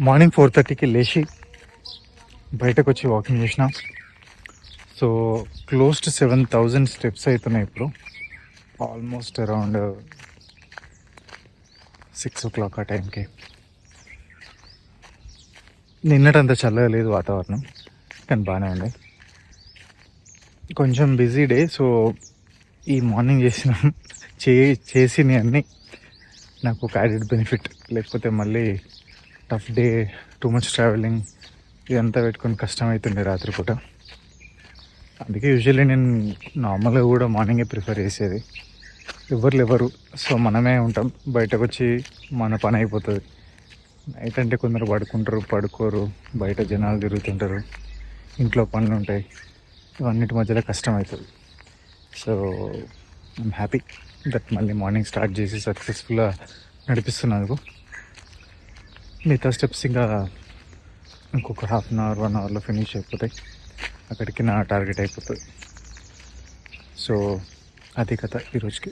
Morning 4:30కి లేచి బయటకు వచ్చి వాకింగ్ చేసిన. సో క్లోజ్ టు 7,000 స్టెప్స్ అవుతున్నాయి ఇప్పుడు. ఆల్మోస్ట్ అరౌండ్ 6 o'clock ఆ టైంకి. నిన్నటంత చల్లగా లేదు వాతావరణం, కానీ బాగానే ఉంది. కొంచెం బిజీ డే. సో ఈ మార్నింగ్ చేసిన అన్నీ నాకు ఒక యాడెడ్ బెనిఫిట్. లేకపోతే మళ్ళీ tough day, too much travelling, ఇదంతా పెట్టుకొని కష్టమవుతుండే రాత్రిపూట. అందుకే యూజువల్లీ నేను నార్మల్గా కూడా మార్నింగే ప్రిఫర్ చేసేది. ఎవరు సో మనమే ఉంటాం, బయటకు వచ్చి మన పని అయిపోతుంది. నైట్ అంటే కొందరు పడుకోరు, బయట జనాలు తిరుగుతుంటారు, ఇంట్లో పనులు ఉంటాయి, ఇవన్నిటి మధ్యలో కష్టం అవుతుంది. సో ఐఎమ్ హ్యాపీ దట్ మళ్ళీ మార్నింగ్ స్టార్ట్ చేసి సక్సెస్ఫుల్గా నడిపిస్తున్నాను. మిగతా స్టెప్స్ ఇంకా ఇంకొక 1/2 hour 1 hourలో ఫినిష్ అయిపోతాయి. అక్కడికి నా టార్గెట్ అయిపోతుంది. సో అది కథ ఈరోజుకి.